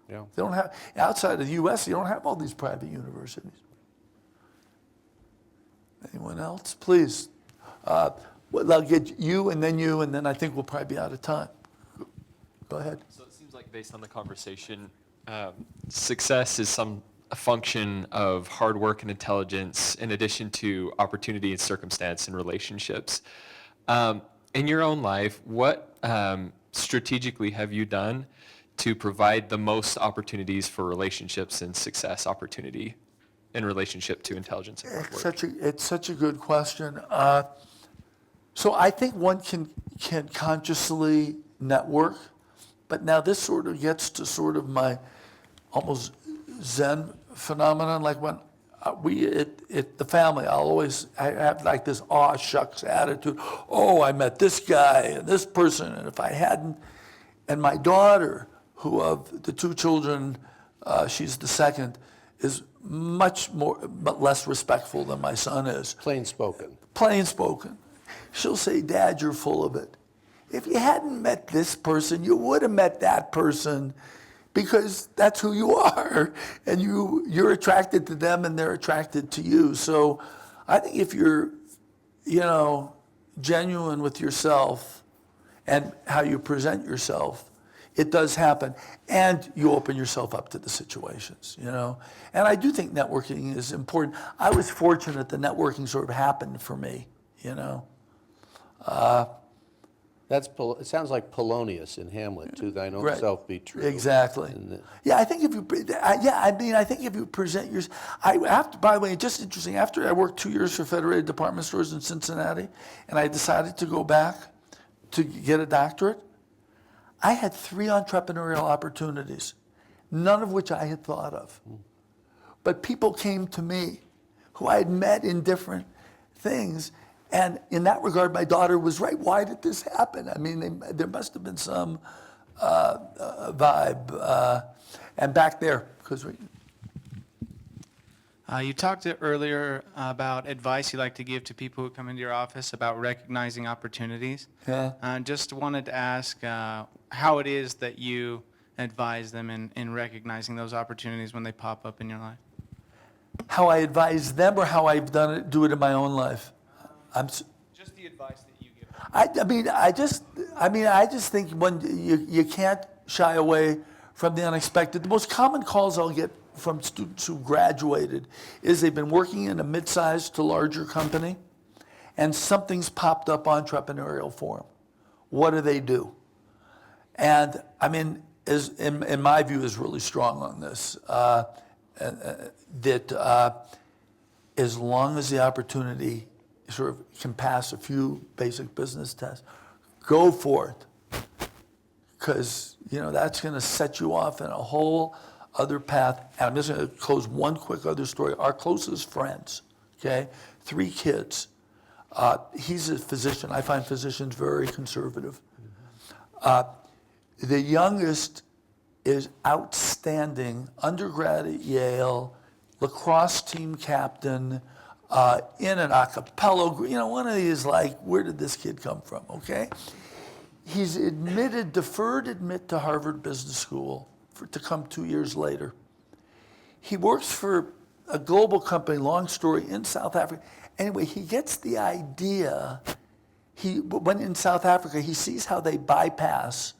They don't have, outside of the U.S., you don't have all these private universities. Anyone else? Please. I'll get you, and then I think we'll probably be out of time. Go ahead. So it seems like based on the conversation, success is a function of hard work and intelligence in addition to opportunity and circumstance and relationships. In your own life, what strategically have you done to provide the most opportunities for relationships and success opportunity in relationship to intelligence and hard work? It's such a good question. So I think one can consciously network, but now this sort of gets to sort of my almost Zen phenomenon. Like when the family, I have like this aw shucks attitude. Oh, I met this guy and this person, and if I hadn't, and my daughter, who of the two children, she's the second, is much less respectful than my son is. Plain spoken. Plain spoken. She'll say, Dad, you're full of it. If you hadn't met this person, you would have met that person, because that's who you are. And you're attracted to them and they're attracted to you. So I think if you're, genuine with yourself and how you present yourself, it does happen. And you open yourself up to the situations, And I do think networking is important. I was fortunate that networking sort of happened for me, It sounds like Polonius in Hamlet, to thine own Right. self be true. Exactly. Yeah, I think if you present yours, by the way, just interesting, after I worked 2 years for Federated Department Stores in Cincinnati, and I decided to go back to get a doctorate, I had 3 entrepreneurial opportunities, none of which I had thought of. But people came to me who I had met in different things. And in that regard, my daughter was right. Why did this happen? I mean, there must have been some vibe. And back there, because You talked earlier about advice you like to give to people who come into your office about recognizing opportunities. Yeah. Just wanted to ask how it is that you advise them in recognizing those opportunities when they pop up in your life. How I advise them, or how I've do it in my own life. Just the advice that you give. I just think when you can't shy away from the unexpected. The most common calls I'll get from students who graduated is they've been working in a mid-sized to larger company, and something's popped up entrepreneurial for them. What do? And I mean, in my view, is really strong on this. That as long as the opportunity sort of can pass a few basic business tests, go for it. Because, that's going to set you off in a whole other path. And I'm just going to close one quick other story. Our closest friends, okay, 3 kids. He's a physician. I find physicians very conservative. The youngest is outstanding, undergrad at Yale, lacrosse team captain, in an a cappella group. One of these, like, where did this kid come from, okay? He's deferred admit to Harvard Business School to come 2 years later. He works for a global company, long story, in South Africa. Anyway, he gets the idea. When in South Africa, he sees how they bypass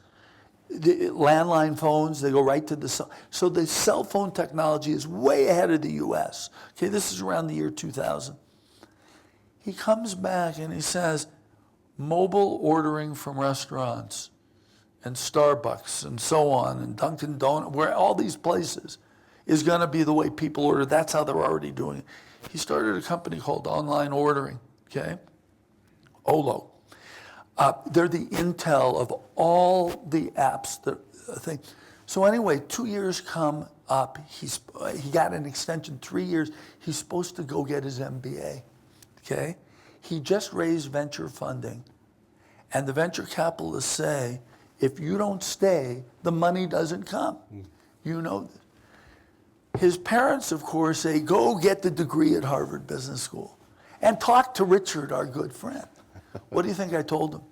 the landline phones. They go right to the cell. So the cell phone technology is way ahead of the U.S. Okay, this is around the year 2000. He comes back and he says, mobile ordering from restaurants and Starbucks and so on and Dunkin' Donuts, where all these places is going to be the way people order. That's how they're already doing it. He started a company called Online Ordering, okay? Olo. They're the Intel of all the apps. So anyway, 2 years come up. He got an extension, 3 years. He's supposed to go get his MBA, okay? He just raised venture funding. And the venture capitalists say, if you don't stay, the money doesn't come. You know this. His parents, of course, say, go get the degree at Harvard Business School and talk to Richard, our good friend. What do you think I told him?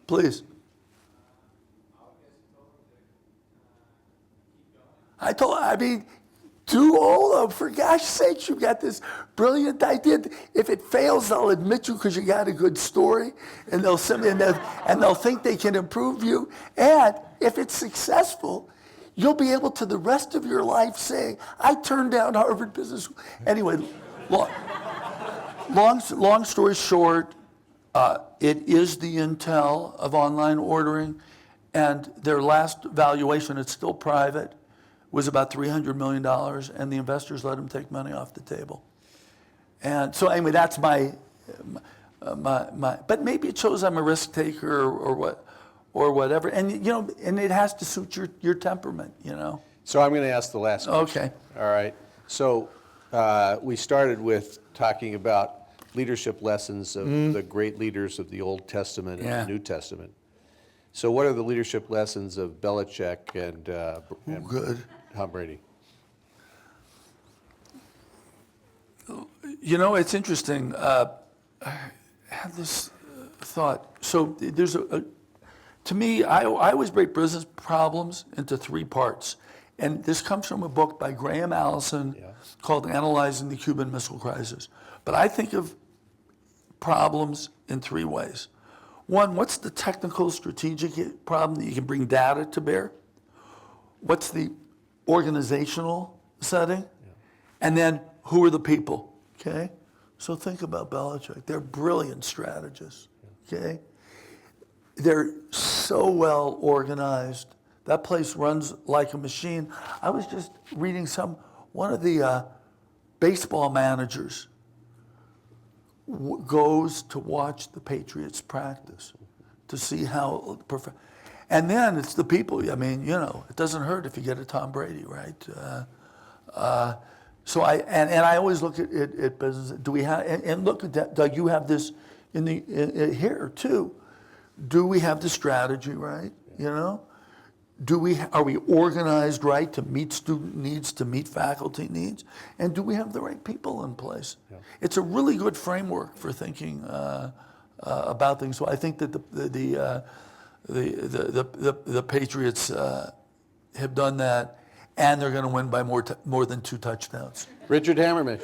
Please. Do Olo, for gosh sakes, you got this brilliant idea. If it fails, they'll admit you because you got a good story, and they'll think they can improve you. And if it's successful, you'll be able to the rest of your life say, I turned down Harvard Business School. Anyway, long story short, it is the Intel of online ordering, and their last valuation, it's still private, was about $300 million, and the investors let them take money off the table. And so anyway, that's my but maybe it shows I'm a risk taker or whatever. And and it has to suit your temperament, So I'm going to ask the last question. Okay. All right. So we started with talking about leadership lessons of the great leaders of the Old Testament and the New Testament. So what are the leadership lessons of Belichick and Tom Brady? It's interesting. I had this thought. So there's to me, I always break business problems into 3 parts. And this comes from a book by Graham Allison called Analyzing the Cuban Missile Crisis. But I think of problems in 3 ways. 1, what's the technical strategic problem that you can bring data to bear? What's the organizational setting? And then who are the people, okay? So think about Belichick. They're brilliant strategists, okay? They're so well organized. That place runs like a machine. I was just reading one of the baseball managers goes to watch the Patriots practice to see how and then it's the people. I mean, it doesn't hurt if you get a Tom Brady, right? So I always look at business. Do we have and look at that, Doug? You have this in here too. Do we have the strategy right? Are we organized right to meet student needs, to meet faculty needs, and do we have the right people in place? Yeah. It's a really good framework for thinking about things. So I think that the Patriots have done that, and they're going to win by more than 2 touchdowns. Richard Hamermesh.